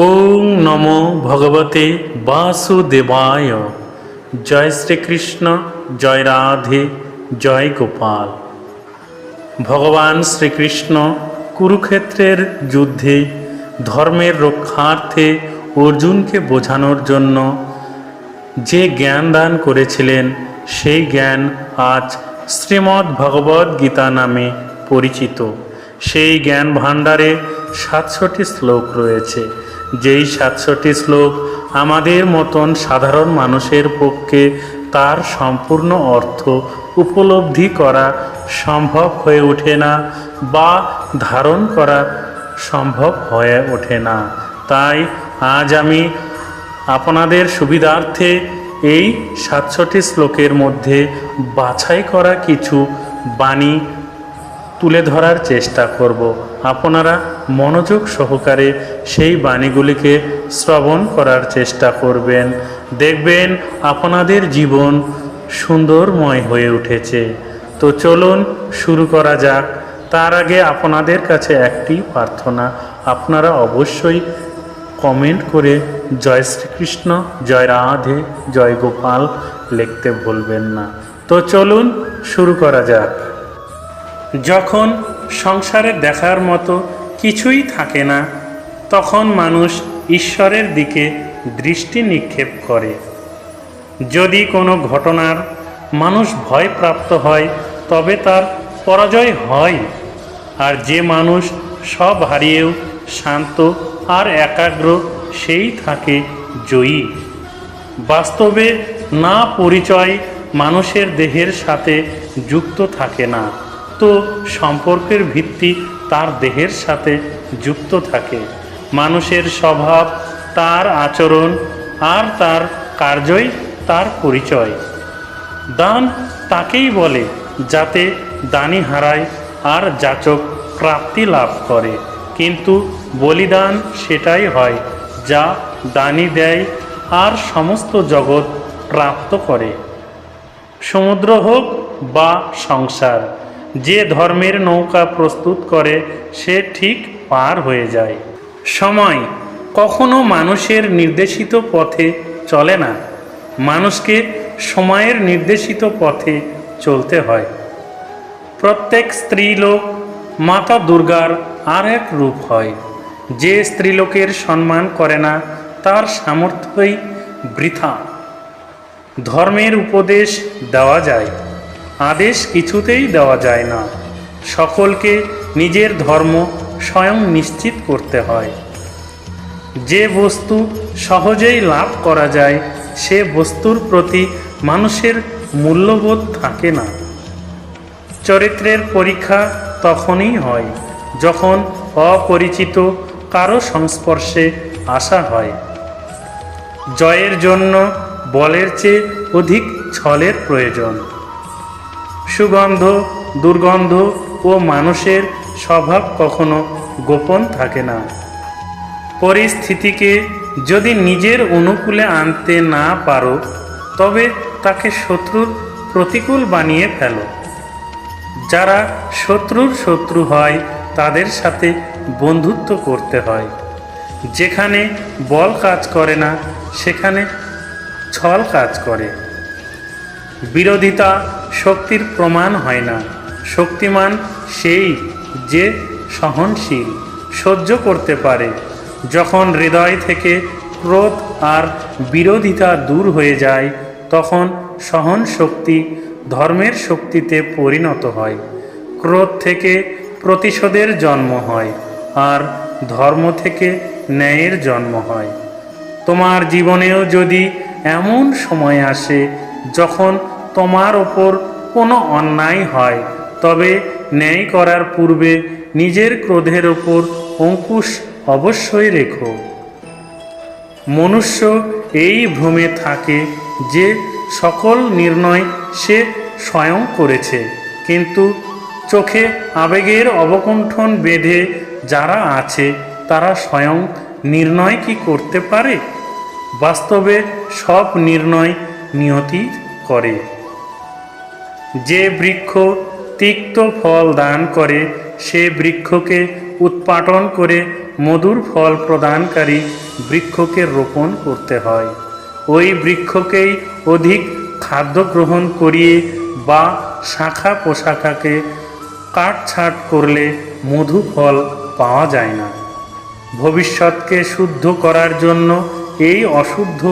ওং নমো ভগবতে বাসুদেবায়। জয় শ্রীকৃষ্ণ, জয় রাধে, জয় গোপাল। ভগবান শ্রীকৃষ্ণ কুরুক্ষেত্রের যুদ্ধে ধর্মের রক্ষার্থে অর্জুনকে বোঝানোর জন্য যে জ্ঞান দান করেছিলেন, সেই জ্ঞান আজ শ্রীমদ্ ভগবদ গীতা নামে পরিচিত। সেই জ্ঞান ভাণ্ডারে 700টি শ্লোক রয়েছে। যেই 700টি শ্লোক আমাদের মতন সাধারণ মানুষের পক্ষে তার সম্পূর্ণ অর্থ উপলব্ধি করা সম্ভব হয়ে ওঠে না বা ধারণ করা সম্ভব হয়ে ওঠে না। তাই আজ আমি আপনাদের সুবিধার্থে এই 700টি শ্লোকের মধ্যে বাছাই করা কিছু বাণী তুলে ধরার চেষ্টা করব। আপনারা মনোযোগ সহকারে সেই বাণীগুলিকে শ্রবণ করার চেষ্টা করবেন। দেখবেন আপনাদের জীবন সুন্দরময় হয়ে উঠেছে। তো চলুন শুরু করা যাক। তার আগে আপনাদের কাছে একটি প্রার্থনা, আপনারা অবশ্যই কমেন্ট করে জয় শ্রীকৃষ্ণ, জয় রাধে, জয় গোপাল লিখতে ভুলবেন না। তো চলুন শুরু করা যাক। যখন সংসারে দেখার মতো কিছুই থাকে না, তখন মানুষ ঈশ্বরের দিকে দৃষ্টি নিক্ষেপ করে। যদি কোনো ঘটনার মানুষ ভয়প্রাপ্ত হয়, তবে তার পরাজয় হয়। আর যে মানুষ সব হারিয়েও শান্ত আর একাগ্র, সেই থাকে জয়ী। বাস্তবে না পরিচয় মানুষের দেহের সাথে যুক্ত থাকে না, তো সম্পর্কের ভিত্তি তার দেহের সাথে যুক্ত থাকে। মানুষের স্বভাব, তার আচরণ আর তার কার্যই তার পরিচয়। দান তাকেই বলে যাতে দানি হারায় আর যাচক প্রাপ্তি লাভ করে, কিন্তু বলিদান সেটাই হয় যা দানি দেয় আর সমস্ত জগৎ প্রাপ্ত করে। সমুদ্র হোক বা সংসার, যে ধর্মের নৌকা প্রস্তুত করে সে ঠিক পার হয়ে যায়। সময় কখনো মানুষের নির্দেশিত পথে চলে না, মানুষকে সময়ের নির্দেশিত পথে চলতে হয়। প্রত্যেক স্ত্রীলোক মাতা দুর্গার আর এক রূপ হয়। যে স্ত্রীলোকের সম্মান করে না, তার সামর্থ্যই বৃথা। ধর্মের উপদেশ দেওয়া যায়, আদেশ কিছুতেই দেওয়া যায় না। সকলকে নিজের ধর্ম স্বয়ং নিশ্চিত করতে হয়। যে বস্তু সহজেই লাভ করা যায়, সে বস্তুর প্রতি মানুষের মূল্যবোধ থাকে না। চরিত্রের পরীক্ষা তখনই হয় যখন অপরিচিত কারো সংস্পর্শে আসা হয়। জয়ের জন্য বলের চেয়ে অধিক ছলের প্রয়োজন। সুগন্ধ, দুর্গন্ধ ও মানুষের স্বভাব কখনো গোপন থাকে না। পরিস্থিতিকে যদি নিজের অনুকূলে আনতে না পারো, তবে তাকে শত্রুর প্রতিকূল বানিয়ে ফেলো। যারা শত্রুর শত্রু হয়, তাদের সাথে বন্ধুত্ব করতে হয়। যেখানে বল কাজ করে না, সেখানে ছল কাজ করে। বিরোধিতা শক্তির প্রমাণ হয় না। শক্তিমান সেই যে সহনশীল, সহ্য করতে পারে। যখন হৃদয় থেকে ক্রোধ আর বিরোধিতা দূর হয়ে যায়, তখন সহন শক্তি ধর্মের শক্তিতে পরিণত হয়। ক্রোধ থেকে প্রতিশোধের জন্ম হয়, আর ধর্ম থেকে ন্যায়ের জন্ম হয়। তোমার জীবনেও যদি এমন সময় আসে যখন তোমার ওপর কোনো অন্যায় হয়, তবে ন্যায় করার পূর্বে নিজের ক্রোধের ওপর অঙ্কুশ অবশ্যই রেখো। মনুষ্য এই ভ্রমে থাকে যে সকল নির্ণয় সে স্বয়ং করেছে, কিন্তু চোখে আবেগের অবকুণ্ঠন বেঁধে যারা আছে, তারা স্বয়ং নির্ণয় কি করতে পারে? বাস্তবে সব নির্ণয় নিয়তি করে। যে বৃক্ষ তিক্ত ফল দান করে, সে বৃক্ষকে উৎপাটন করে মধুর ফল প্রদানকারী বৃক্ষকে রোপণ করতে হয়। ওই বৃক্ষকেই অধিক খাদ্য গ্রহণ করিয়ে বা শাখা পোশাখাকে কাটছাঁট করলে মধু ফল পাওয়া যায় না। ভবিষ্যৎকে শুদ্ধ করার জন্য এই অশুদ্ধ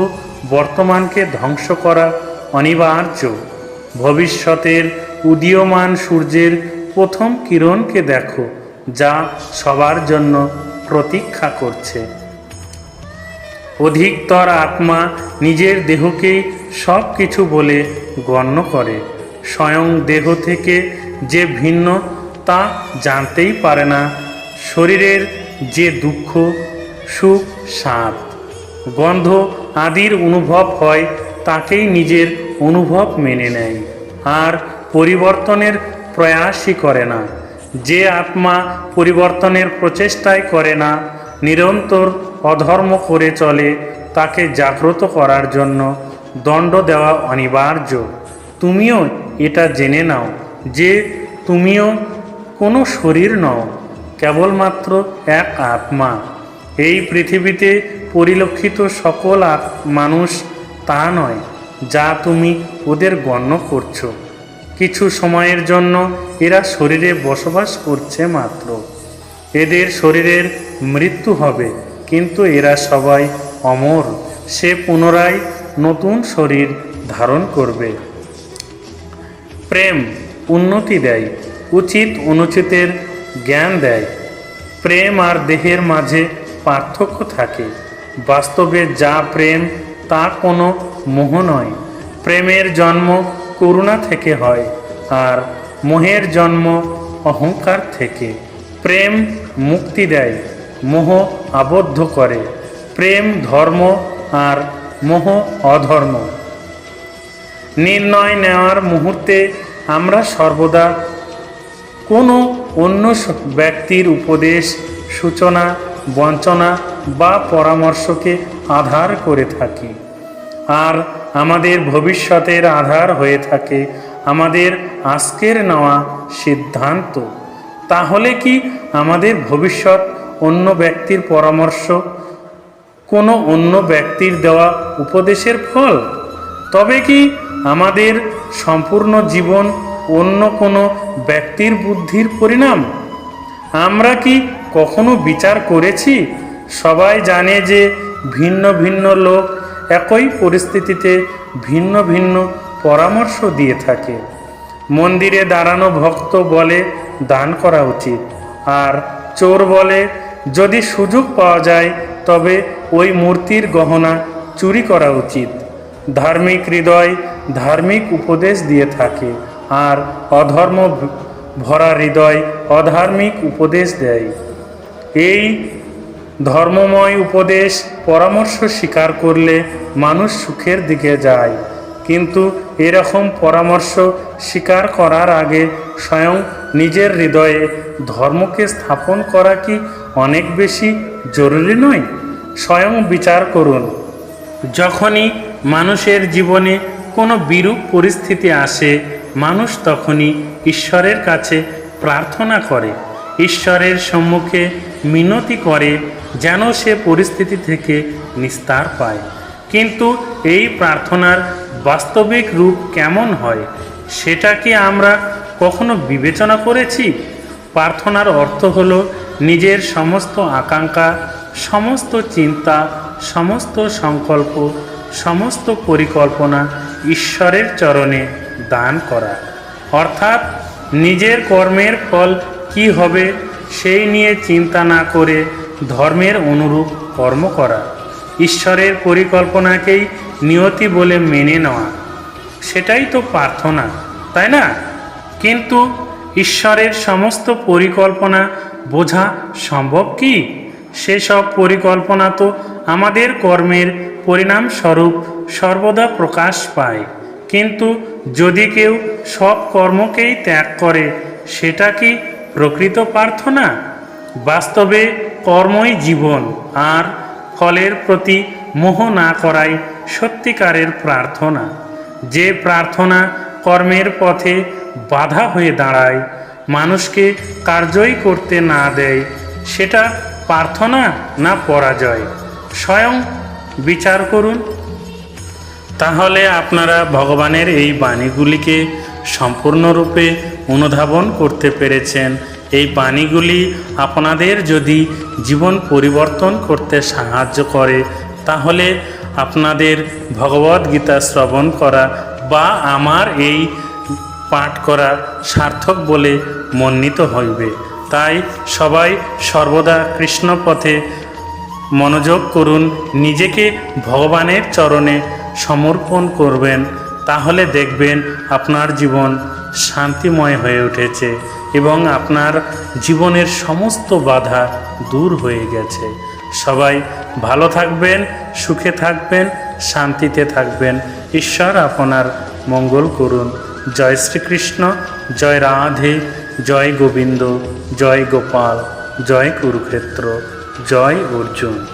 বর্তমানকে ধ্বংস করা অনিবার্য। ভবিষ্যতের উদীয়মান সূর্যের প্রথম কিরণকে দেখো, যা সবার জন্য প্রতীক্ষা করছে। অধিকতর আত্মা নিজের দেহকেই সব কিছু বলে গণ্য করে। স্বয়ং দেহ থেকে যে ভিন্ন তা জানতেই পারে না। শরীরের যে দুঃখ, সুখ, স্বাদ, গন্ধ আদির অনুভব হয় তাকেই নিজের অনুভব মেনে নেয় আর পরিবর্তনের প্রয়াসই করে না। যে আত্মা পরিবর্তনের প্রচেষ্টাই করে না, নিরন্তর অধর্ম করে চলে, তাকে জাগ্রত করার জন্য দণ্ড দেওয়া অনিবার্য। তুমিও এটা জেনে নাও যে তুমিও কোনো শরীর নও, কেবলমাত্র এক আত্মা। এই পৃথিবীতে পরিলক্ষিত সকল মানুষ তা নয় যা তুমি ওদের গণ্য করছো। কিছু সময়ের জন্য এরা শরীরে বসবাস করছে মাত্র। এদের শরীরের মৃত্যু হবে, কিন্তু এরা সবাই অমর। সে পুনরায় নতুন শরীর ধারণ করবে। প্রেম উন্নতি দেয়, উচিত অনুচিতের জ্ঞান দেয়। প্রেম আর দেহের মাঝে পার্থক্য থাকে। বাস্তবে যা প্রেম তা কোনো মোহ নয়। প্রেমের জন্ম করুণা থেকে হয়, আর মোহের জন্ম অহংকার থেকে। প্রেম মুক্তি দেয়, মোহ আবদ্ধ করে। প্রেম ধর্ম আর মোহ অধর্ম। নির্ণয় নেওয়ার মুহূর্তে আমরা সর্বদা কোনো অন্য ব্যক্তির উপদেশ, সূচনা, বঞ্চনা বা পরামর্শকে আধার করে থাকি। আর আমাদের ভবিষ্যতের আধার হয়ে থাকে আমাদের আজকের নেওয়া সিদ্ধান্ত। তাহলে কি আমাদের ভবিষ্যৎ অন্য ব্যক্তির পরামর্শ, কোনো অন্য ব্যক্তির দেওয়া উপদেশের ফল? তবে কি আমাদের সম্পূর্ণ জীবন অন্য কোনো ব্যক্তির বুদ্ধির পরিণাম? আমরা কি কখনো বিচার করেছি? সবাই জানে যে ভিন্ন ভিন্ন লোক একই পরিস্থিতিতে ভিন্ন ভিন্ন পরামর্শ দিয়ে থাকে। মন্দিরে দাঁড়ানো ভক্ত বলে দান করা উচিত, আর চোর বলে যদি সুযোগ পাওয়া যায় তবে ওই মূর্তির গহনা চুরি করা উচিত। ধার্মিক হৃদয় ধার্মিক উপদেশ দিয়ে থাকে, আর অধর্ম ভরা হৃদয় অধার্মিক উপদেশ দেয়। এই ধর্মময় উপদেশ পরামর্শ স্বীকার করলে মানুষ সুখের দিকে যায়, কিন্তু এরকম পরামর্শ স্বীকার করার আগে স্বয়ং নিজের হৃদয়ে ধর্মকে স্থাপন করা কি অনেক বেশি জরুরি নয়? স্বয়ং বিচার করুন। যখনই মানুষের জীবনে কোনো বিরূপ পরিস্থিতি আসে, মানুষ তখনই ঈশ্বরের কাছে প্রার্থনা করে, ঈশ্বরের সম্মুখে মিনতি করে যেন সে পরিস্থিতি থেকে নিস্তার পায়। কিন্তু এই প্রার্থনার বাস্তবিক রূপ কেমন হয় সেটা কি আমরা কখনো বিবেচনা করেছি? প্রার্থনার অর্থ হলো নিজের সমস্ত আকাঙ্ক্ষা, সমস্ত চিন্তা, সমস্ত সংকল্প, সমস্ত পরিকল্পনা ঈশ্বরের চরণে দান করা। অর্থাৎ নিজের কর্মের ফল কি হবে সেই নিয়ে চিন্তা না করে ধর্মের অনুরূপ কর্ম করা। ঈশ্বরের পরিকল্পনাকেই নিয়তি বলে মেনে নেওয়া, সেটাই তো প্রার্থনা, তাই না? কিন্তু ঈশ্বরের সমস্ত পরিকল্পনা বোঝা সম্ভব কি? সেসব পরিকল্পনা তো আমাদের কর্মের পরিণামস্বরূপ সর্বদা প্রকাশ পায়। কিন্তু যদি কেউ সব কর্মকেই ত্যাগ করে, সেটা কি প্রকৃত প্রার্থনা? বাস্তবে কর্মই জীবন, আর ফলের প্রতি মোহ না করাই সত্যিকারের প্রার্থনা। যে প্রার্থনা কর্মের পথে বাধা হয়ে দাঁড়ায়, মানুষকে কার্যই করতে না দেয়, সেটা প্রার্থনা না পরাজয়? স্বয়ং বিচার করুন। তাহলে আপনারা ভগবানের এই বাণীগুলিকে সম্পূর্ণরূপে অনুধাবন করতে পেরেছেন। এই বাণীগুলি আপনাদের যদি জীবন পরিবর্তন করতে সাহায্য করে, তাহলে আপনাদের ভগবদ্গীতা শ্রবণ করা বা আমার এই পাঠ করা সার্থক বলে মনোনীত হইবে। তাই সবাই সর্বদা কৃষ্ণ পথে মনোযোগ করুন, নিজেকে ভগবানের চরণে সমর্পণ করবেন। তাহলে দেখবেন আপনার জীবন শান্তিময় হয়ে উঠেছে এবং আপনার জীবনের সমস্ত বাধা দূর হয়ে গেছে। সবাই ভালো থাকবেন, সুখে থাকবেন, শান্তিতে থাকবেন। ঈশ্বর আপনার মঙ্গল করুন। জয় শ্রীকৃষ্ণ, জয় রাধে, জয় গোবিন্দ, জয় গোপাল, জয় কুরুক্ষেত্র, জয় অর্জুন।